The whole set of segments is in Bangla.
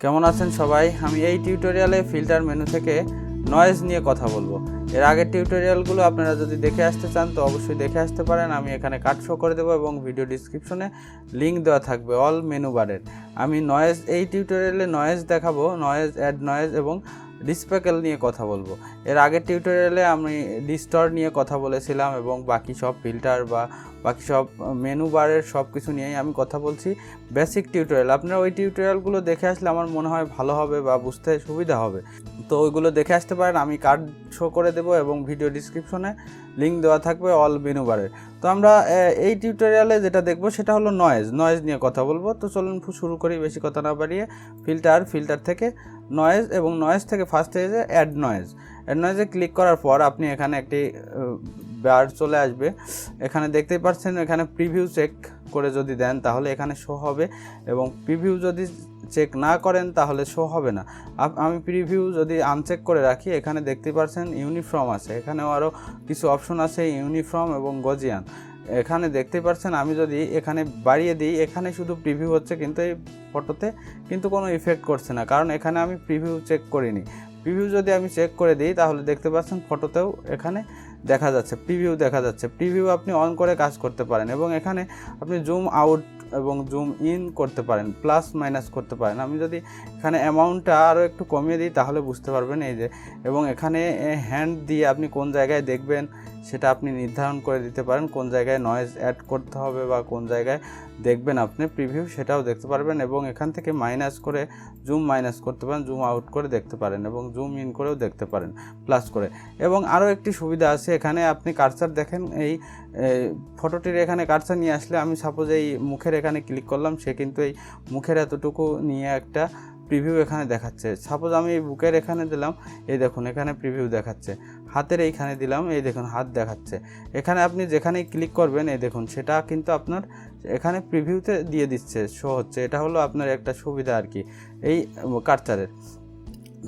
কেমন আছেন সবাই? আমি এই টিউটোরিয়ালে ফিল্টার মেনু থেকে নয়েজ নিয়ে কথা বলবো। এর আগের টিউটোরিয়ালগুলো আপনারা যদি দেখে আসতে চান তো অবশ্যই দেখে আসতে পারেন। আমি এখানে কাট শো করে দেবো এবং ভিডিও ডিসক্রিপশনে লিঙ্ক দেওয়া থাকবে অল মেনু বারের। আমি নয়েজ এই টিউটোরিয়ালে নয়েজ দেখাবো, নয়েজ, অ্যাড নয়েজ এবং ডিসপ্যাকেল নিয়ে কথা বলবো। এর আগের টিউটোরিয়ালে আমি ডিস্টর নিয়ে কথা বলেছিলাম এবং বাকি সব ফিল্টার বা বাকি সব মেনু বারের সব কিছু নিয়েই আমি কথা বলছি। বেসিক টিউটোরিয়াল আপনারা ওই টিউটোরিয়ালগুলো দেখে আসলে আমার মনে হয় ভালো হবে বা বুঝতে সুবিধা হবে, তো ওইগুলো দেখে আসতে পারেন। আমি কার্ড শো করে দেবো এবং ভিডিও ডিসক্রিপশনে লিঙ্ক দেওয়া থাকবে অল মেনু বারের। তো আমরা এই টিউটোরিয়ালে যেটা দেখবো সেটা হলো নয়েজ নিয়ে কথা বলবো। তো চলুন শুরু করি বেশি কথা না বাড়িয়ে। ফিল্টার থেকে নয়েজ এবং নয়েজ থেকে ফার্স্ট এসে অ্যাড নয়েজে ক্লিক করার পর আপনি এখানে একটি বার চলে আসবে। এখানে দেখতেই পাচ্ছেন, এখানে প্রিভিউ চেক করে যদি দেন তাহলে এখানে শো হবে এবং প্রিভিউ যদি চেক না করেন তাহলে শো হবে না। আমি প্রিভিউ যদি আনচেক করে রাখি, এখানে দেখতে পাচ্ছেন ইউনিফর্ম আছে, এখানেও আরও কিছু অপশন আছে ইউনিফর্ম এবং গজিয়ান। এখানে দেখতে পাচ্ছেন আমি যদি এখানে বাড়িয়ে দিই, এখানে শুধু প্রিভিউ হচ্ছে কিন্তু এই ফটোতে কিন্তু কোনো ইফেক্ট করছে না, কারণ এখানে আমি প্রিভিউ চেক করিনি। প্রিভিউ যদি আমি চেক করে দিই তাহলে দেখতে পাচ্ছেন ফটোতেও এখানে দেখা যাচ্ছে, প্রিভিউ দেখা যাচ্ছে। প্রিভিউ আপনি অন করে কাজ করতে পারেন এবং এখানে আপনি জুম আউট এবং জুম ইন করতে পারেন, প্লাস মাইনাস করতে পারেন। আমি যদি এখানে অ্যামাউন্টটা আরও একটু কমিয়ে দিই তাহলে বুঝতে পারবেন এই যে, এবং এখানে হ্যান্ড দিয়ে আপনি কোন জায়গায় দেখবেন সেটা আপনি নির্ধারণ করে দিতে পারেন, কোন জায়গায় নয়েজ অ্যাড করতে হবে বা কোন জায়গায় দেখবেন আপনি প্রিভিউ সেটাও দেখতে পারবেন। এবং এখান থেকে মাইনাস করে জুম মাইনাস করতে পারেন, জুম আউট করে দেখতে পারেন এবং জুম ইন করেও দেখতে পারেন প্লাস করে। এবং আরও একটি সুবিধা আছে, এখানে আপনি কার্সার দেখেন, এই ফটোটির এখানে কার্সার নিয়ে আসলে আমি সাপোজ এই মুখের এখানে ক্লিক করলাম, সে কিন্তু এই মুখের এতটুকু নিয়ে একটা প্রিভিউ এখানে দেখাচ্ছে। সাপোজ আমি এই বুকের এখানে দিলাম, এই দেখুন এখানে প্রিভিউ দেখাচ্ছে। হাতের এইখানে দিলাম, এই দেখুন হাত দেখাচ্ছে। এখানে আপনি যেখানেই ক্লিক করবেন এই দেখুন সেটা কিন্তু আপনার এখানে প্রিভিউতে দিয়ে দিচ্ছে, শো হচ্ছে। এটা হলো আপনার একটা সুবিধা আর কি এই কার্সারের।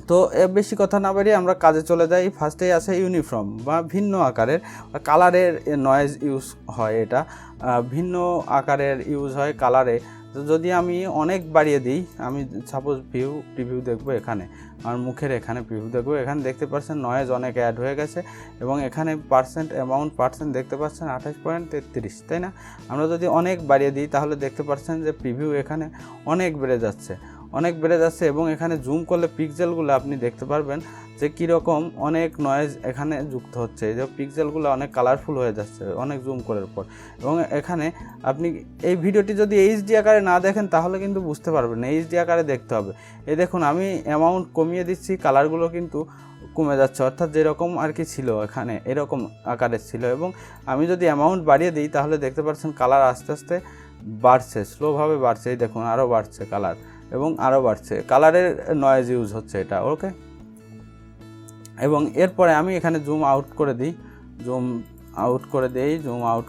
তো বেশি কথা না বাড়িয়ে আমরা কাজে চলে যাই। ফার্স্টেই আছে ইউনিফর্ম বা ভিন্ন আকারের কালারের নয়েজ ইউজ হয়, এটা ভিন্ন আকারের ইউজ হয় কালারে। তো যদি আমি অনেক বাড়িয়ে দিই, আমি সাপোজ প্রিভিউ দেখবো, এখানে আমার মুখের এখানে প্রিভিউ দেখবো, এখানে দেখতে পাচ্ছেন নয়েজ অনেক অ্যাড হয়ে গেছে এবং এখানে পার্সেন্ট দেখতে পাচ্ছেন 28.33, তাই না? আমরা যদি অনেক বাড়িয়ে দিই তাহলে দেখতে পাচ্ছেন যে প্রিভিউ এখানে অনেক বেড়ে যাচ্ছে এবং এখানে জুম করলে পিক্সেলগুলো আপনি দেখতে পারবেন যে কীরকম অনেক নয়েজ এখানে যুক্ত হচ্ছে। এই যে পিক্সেলগুলো অনেক কালারফুল হয়ে যাচ্ছে অনেক জুম করার পর। এবং এখানে আপনি এই ভিডিওটি যদি এইচডি আকারে না দেখেন তাহলে কিন্তু বুঝতে পারবেন না, এইচডি আকারে দেখতে হবে। এই দেখুন আমি অ্যামাউন্ট কমিয়ে দিচ্ছি, কালারগুলো কিন্তু কমে যাচ্ছে, অর্থাৎ যেরকম আর কি ছিল এখানে এরকম আকারের ছিল। এবং আমি যদি অ্যামাউন্ট বাড়িয়ে দিই তাহলে দেখতে পাচ্ছেন কালার আস্তে আস্তে বাড়ছে, স্লোভাবে বাড়ছে। এই দেখুন আরও বাড়ছে কালার এবং আরও বাড়ছে, কালারের নয়েজ ইউজ হচ্ছে এটা, ওকে। এবং এরপরে আমি এখানে জুম আউট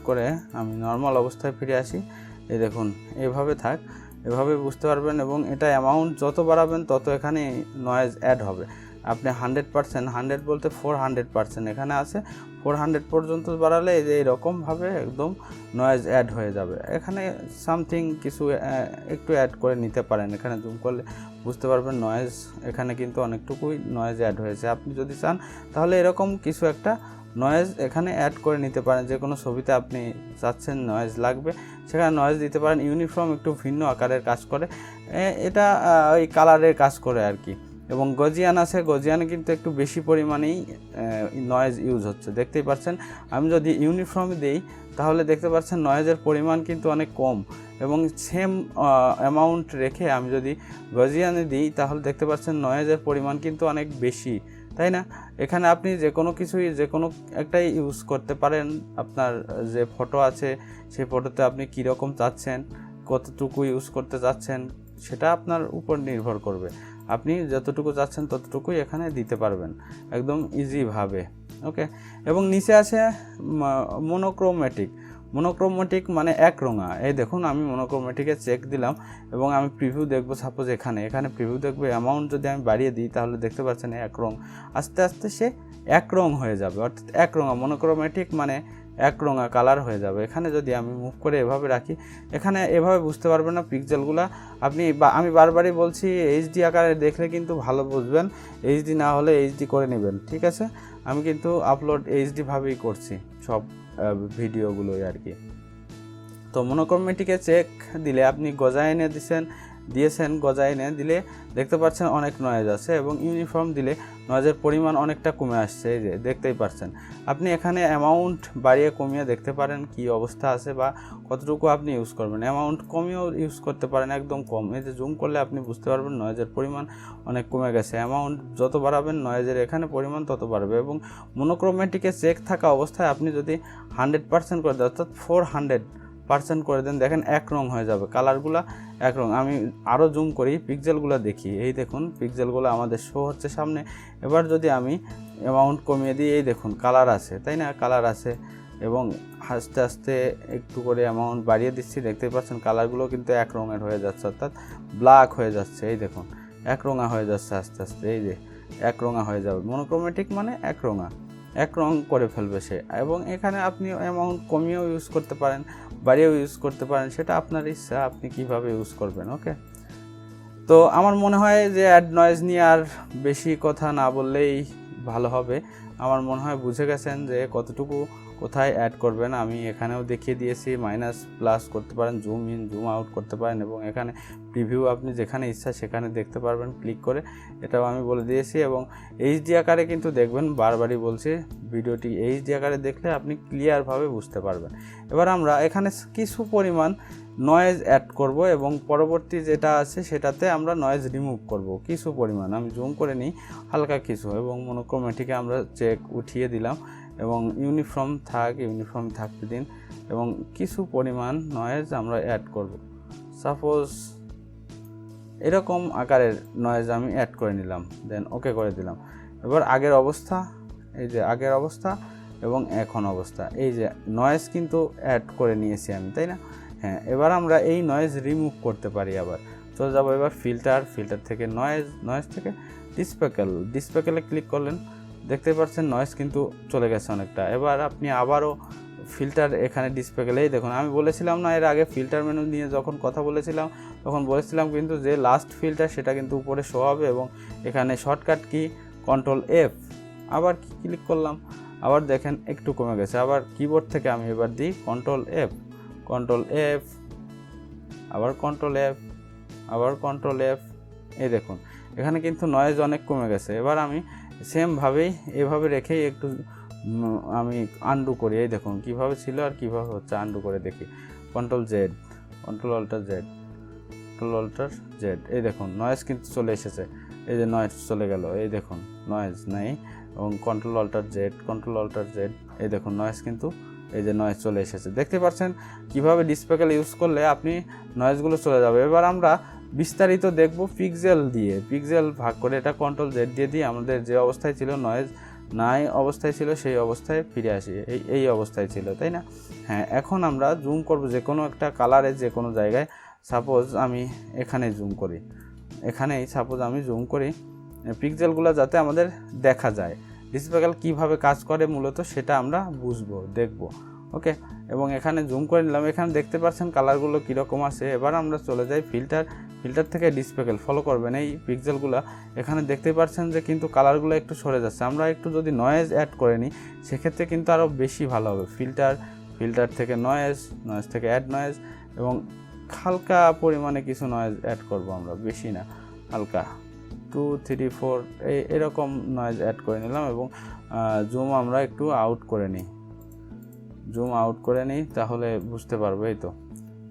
করে আমি নর্মাল অবস্থায় ফিরে আসি। এই দেখুন এভাবে বুঝতে পারবেন। এবং এটা অ্যামাউন্ট যত বাড়াবেন তত এখানে নয়েজ অ্যাড হবে। আপনি 100%, 100 বলতে 400% এখানে আছে, 400 পর্যন্ত বাড়ালে এই যে এরকমভাবে একদম নয়েজ অ্যাড হয়ে যাবে। এখানে সামথিং কিছু একটু অ্যাড করে নিতে পারেন, এখানে জুম করলে বুঝতে পারবেন নয়েজ এখানে কিন্তু অনেকটুকুই নয়েজ অ্যাড হয়েছে। আপনি যদি চান তাহলে এরকম কিছু একটা নয়েজ এখানে অ্যাড করে নিতে পারেন, যে কোনো ছবিতে আপনি চাচ্ছেন নয়েজ লাগবে সেখানে নয়েজ দিতে পারেন। ইউনিফর্ম একটু ভিন্ন আকারের কাজ করে, এটা ওই কালারের কাজ করে আর কি। এবং গজিয়ান আছে, গজিয়ানে কিন্তু একটু বেশি পরিমাণেই নয়েজ ইউজ হচ্ছে, দেখতেই পাচ্ছেন। আমি যদি ইউনিফর্মে দিই তাহলে দেখতে পাচ্ছেন নয়েজের পরিমাণ কিন্তু অনেক কম, এবং সেম অ্যামাউন্ট রেখে আমি যদি গজিয়ানে দিই তাহলে দেখতে পাচ্ছেন নয়েজের পরিমাণ কিন্তু অনেক বেশি, তাই না? এখানে আপনি যে কোনো একটাই ইউজ করতে পারেন। আপনার যে ফটো আছে সেই ফটোতে আপনি কীরকম চাচ্ছেন, কতটুকু ইউজ করতে চাচ্ছেন সেটা আপনার উপর নির্ভর করবে। আপনি যতটুকু চাচ্ছেন ততটুকুই এখানে দিতে পারবেন একদম ইজিভাবে, ওকে। এবং নিচে আছে মনোক্রোমেটিক মানে একরঙা। এই দেখুন আমি মনোক্রোমেটিকে চেক দিলাম এবং আমি প্রিভিউ দেখবো। সাপোজ এখানে প্রিভিউ দেখবো, অ্যামাউন্ট যদি আমি বাড়িয়ে দিই তাহলে দেখতে পাচ্ছেন এক রং, আস্তে আস্তে সে এক রং হয়ে যাবে, অর্থাৎ একরঙা। মনোক্রোমেটিক মানে একরঙা কালার হয়ে যাবে। এখানে যদি আমি মুভ করে এভাবে রাখি, এখানে এভাবে বুঝতে পারবেন না পিক্সেলগুলো। আমি বারবারই বলছি এইচডি আকারে দেখলে কিন্তু ভালো বুঝবেন, এইচডি না হলে এইচডি করে নেবেন, ঠিক আছে। আমি কিন্তু আপলোড এইচডি ভাবেই করছি সব ভিডিওগুলোই আর কি। তো মনোক্রোমেটিকে চেক দিলে আপনি গজাইনে দিয়েছেন গজাইনে দিলে দেখতে পাচ্ছেন অনেক নয়েজ আছে, এবং ইউনিফর্ম দিলে নয়েজের পরিমাণ অনেকটা কমে আসছে, এই যে দেখতেই পাচ্ছেন। আপনি এখানে অ্যামাউন্ট বাড়িয়ে কমিয়ে দেখতে পারেন কি অবস্থা আছে বা কতটুকু আপনি ইউজ করবেন। অ্যামাউন্ট কমিয়েও ইউজ করতে পারেন, একদম কম। এই যে জুম করলে আপনি বুঝতে পারবেন নয়েজের পরিমাণ অনেক কমে গেছে। অ্যামাউন্ট যত বাড়াবেন নয়েজের এখানে পরিমাণ তত বাড়বে। এবং মনোক্রোমেটিকে চেক থাকা অবস্থায় আপনি যদি 100% করে দেন, অর্থাৎ 400% করে দেন, দেখেন এক রং হয়ে যাবে, কালারগুলো এক রং। আমি আরও জুম করি, পিক্সেলগুলো দেখি, এই দেখুন পিক্সেলগুলো আমাদের শো হচ্ছে সামনে। এবার যদি আমি অ্যামাউন্ট কমিয়ে দিই, এই দেখুন কালার আছে, তাই না, কালার আছে। এবং আস্তে আস্তে একটু করে অ্যামাউন্ট বাড়িয়ে দিচ্ছি, দেখতে পাচ্ছেন কালারগুলো কিন্তু এক রঙের হয়ে যাচ্ছে, অর্থাৎ ব্ল্যাক হয়ে যাচ্ছে। এই দেখুন এক রঙা হয়ে যাচ্ছে আস্তে আস্তে, এই যে এক রঙা হয়ে যাবে। মনোক্রোমেটিক মানে এক রঙা, এক রং করে ফেলবে সে। এবং এখানে আপনি অ্যামাউন্ট কমিয়েও ইউজ করতে পারেন, বাড়িয়েও ইউজ করতে পারেন, সেটা আপনার ইচ্ছা, আপনি কিভাবে ইউজ করবেন। ওকে, তো আমার মনে হয় যে অ্যাড নয়েজ নিয়ে আর বেশি কথা না বললেই ভালো হবে। আমার মনে হয় বুঝে গেছেন যে কতটুকু কোথায় অ্যাড করবেন। আমি এখানেও দেখিয়ে দিয়েছি, মাইনাস প্লাস করতে পারেন, জুম ইন জুম আউট করতে পারেন, এবং এখানে প্রিভিউ আপনি যেখানে ইচ্ছা সেখানে দেখতে পারবেন ক্লিক করে, এটাও আমি বলে দিয়েছি। এবং এইচডি আকারে কিন্তু দেখবেন, বারবারই বলছি, ভিডিওটি এইচডি আকারে দেখলে আপনি ক্লিয়ারভাবে বুঝতে পারবেন। এবার আমরা এখানে কিছু পরিমাণ নয়েজ অ্যাড করব, এবং পরবর্তী যেটা আছে সেটাতে আমরা নয়েজ রিমুভ করব কিছু পরিমাণ। আমি জুম করে নিই হালকা কিছু, এবং মনোক্রোমেটিকে আমরা চেক উঠিয়ে দিলাম, এবং ইউনিফর্ম থাকতে দিন, এবং কিছু পরিমাণ নয়েজ আমরা অ্যাড করব। সাপোজ এরকম আকারের নয়েজ আমি অ্যাড করে নিলাম, দেন ওকে করে দিলাম। এবার আগের অবস্থা, এই যে আগের অবস্থা এবং এখন অবস্থা, এই যে নয়েজ কিন্তু অ্যাড করে নিয়েছি আমি, তাই না? হ্যাঁ, এবার আমরা এই নয়েজ রিমুভ করতে পারি। আবার চলে যাবো এবার ফিল্টার থেকে নয়েজ থেকে ডিসপ্যাকেলে ক্লিক করলেন, দেখতে পাচ্ছেন নয়েজ কিন্তু চলে গেছে অনেকটা। এবার আপনি আবারও ফিল্টার, এখানে ডিসপ্যাকেলেই দেখুন, আমি বলেছিলাম না এর আগে ফিল্টার মেনু নিয়ে যখন কথা বলেছিলাম তখন বলেছিলাম কিন্তু যে লাস্ট ফিল্টার সেটা কিন্তু উপরে শো হবে, এবং এখানে শর্টকাট কি কন্ট্রোল এফ, আবার ক্লিক করলাম, আবার দেখেন একটু কমে গেছে। আবার কিবোর্ড থেকে আমি এবার দিই কন্ট্রোল এফ, আবার কন্ট্রোল এফ, এই দেখুন এখানে কিন্তু নয়েজ অনেক কমে গেছে। এবার আমি সেমভাবেই এভাবে রেখেই একটু আমি আন্ডু করি, এই দেখুন কিভাবে ছিল আর কিভাবে হচ্ছে, আন্ডু করে দেখি। কন্ট্রোল অল্টার জেড, এই দেখুন নয়েজ কিন্তু চলে এসেছে, এই যে নয়েজ চলে গেল, এই দেখুন নয়েজ নেই। এবং কন্ট্রোল অল্টার জেড, এই দেখুন নয়েজ কিন্তু, এই যে নয়েজ চলে এসেছে। দেখতে পাচ্ছেন কিভাবে ডিসপ্যাকেল ইউজ করলে আপনি নয়েজগুলো চলে যাবে। এবার আমরা বিস্তারিত দেখব পিক্সেল ভাগ করে, এটা কন্ট্রোল জেড দিয়ে আমাদের যে অবস্থায় ছিল, নয়েজ নাই অবস্থায় ছিল সেই অবস্থায় ফিরে আসি, এই অবস্থায় ছিল, তাই না? হ্যাঁ, এখন আমরা জুম করব যে কোনো একটা কালারে, যে কোনো জায়গায়। সাপোজ আমি এখানে জুম করি, পিক্সেলগুলো যাতে আমাদের দেখা যায়। ডিসপ্যাকেল কিভাবে কাজ করে মূলত সেটা আমরা দেখব। ওকে, এবং এখানে জুম করে নিলাম, এখানে দেখতে পাচ্ছেন কালারগুলো কীরকম আছে। এবার আমরা চলে যাই ফিল্টার থেকে ডিসপ্যাকেল, ফলো করবেন এই পিক্সেলগুলো। এখানে দেখতে পাচ্ছেন যে কিন্তু কালারগুলো একটু সরে যাচ্ছে। আমরা একটু যদি নয়েজ অ্যাড করে নিই সেক্ষেত্রে কিন্তু আরও বেশি ভালো হবে। ফিল্টার থেকে নয়েজ থেকে অ্যাড নয়েজ, এবং হালকা পরিমাণে কিছু নয়েজ অ্যাড করব আমরা, বেশি না, হালকা 2, 3, 4 এরকম নয়েজ অ্যাড করে নিলাম। এবং জুম আমরা একটু আউট করে নিই, তাহলে বুঝতে পারবো। এই তো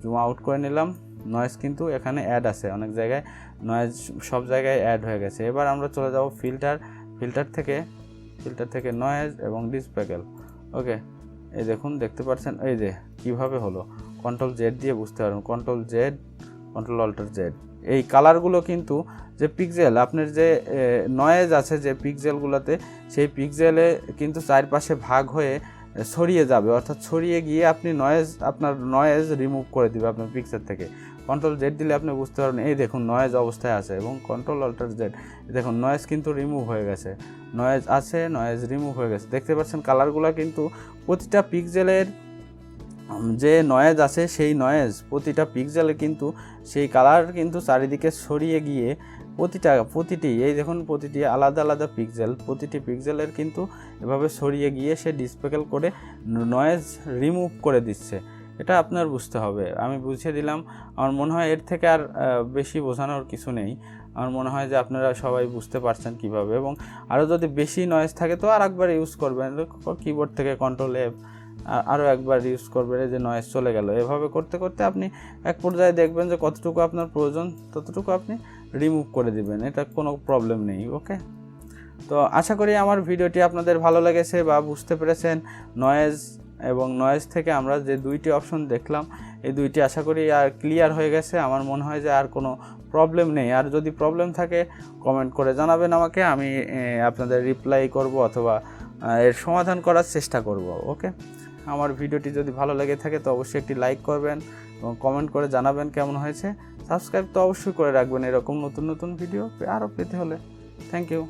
জুম আউট করে নিলাম, নয়েজ কিন্তু এখানে অ্যাড আছে, অনেক জায়গায় নয়েজ সব জায়গায় অ্যাড হয়ে গেছে। এবার আমরা চলে যাব ফিল্টার থেকে নয়েজ এবং ডিসপ্যাকেল। ওকে, এই দেখুন দেখতে পাচ্ছেন, এই যে কিভাবে হলো, কন্ট্রোল জেড দিয়ে বুঝতে পারবেন, কন্ট্রোল অল্টার জেড। এই কালারগুলো কিন্তু যে পিক্সেল, আপনার যে নয়েজ আছে যে পিক্সেলগুলোতে, সেই পিক্সেলে কিন্তু চারপাশে ভাগ হয়ে ছড়িয়ে যাবে, অর্থাৎ ছড়িয়ে গিয়ে আপনার নয়েজ রিমুভ করে দিবে আপনার পিক্সেল থেকে। কন্ট্রোল জেড দিলে আপনি বুঝতে পারবেন এই দেখুন নয়েজ অবস্থায় আছে, এবং কন্ট্রোল অল্টার জেড দেখুন নয়েজ কিন্তু রিমুভ হয়ে গেছে, নয়েজ আছে, নয়েজ রিমুভ হয়ে গেছে। দেখতে পাচ্ছেন কালারগুলো কিন্তু প্রতিটা পিক্সেলের যে নয়েজ আছে সেই নয়েজ প্রতিটা পিক্সেলে কিন্তু সেই কালার কিন্তু চারিদিকে ছড়িয়ে গিয়ে প্রতিটি এই দেখুন প্রতিটি আলাদা আলাদা পিক্সেল, প্রতিটি পিক্সেলের কিন্তু এভাবে ছড়িয়ে গিয়ে সে ডিসপেকল করে নয়েজ রিমুভ করে দিচ্ছে। এটা আপনার বুঝতে হবে, আমি বুঝিয়ে দিলাম। আমার মনে হয় এর থেকে আর বেশি বোঝানোর কিছু নেই। আমার মনে হয় যে আপনারা সবাই বুঝতে পারছেন কিভাবে, এবং আরও যদি বেশি নয়েজ থাকে তো আর একবার ইউজ করবেন, কিবোর্ড থেকে কন্ট্রোল এফ আরও একবার ইউজ করবেন, যে নয়েজ চলে গেল। এভাবে করতে করতে আপনি এক পর্যায়ে দেখবেন যে কতটুকু আপনার প্রয়োজন ততটুকু আপনি রিমুভ করে দিবেন, এটা কোনো প্রবলেম নেই। ওকে, তো আশা করি আমার ভিডিওটি আপনাদের ভালো লেগেছে বা বুঝতে পেরেছেন। নয়েজ এবং নয়েজ থেকে আমরা যে দুইটি অপশন দেখলাম, এই দুইটি আশা করি আর ক্লিয়ার হয়ে গেছে। আমার মনে হয় যে আর কোনো প্রবলেম নেই। আর যদি প্রবলেম থাকে কমেন্ট করে জানাবেন আমাকে, আমি আপনাদের রিপ্লাই করব অথবা এর সমাধান করার চেষ্টা করব। ওকে, আমার ভিডিওটি যদি ভালো লেগে থাকে তো অবশ্যই একটি লাইক করবেন এবং কমেন্ট করে জানাবেন কেমন হয়েছে। সাবস্ক্রাইব তো অবশ্যই করে রাখবেন এরকম নতুন নতুন ভিডিও আরও পেতে হলে। Thank you.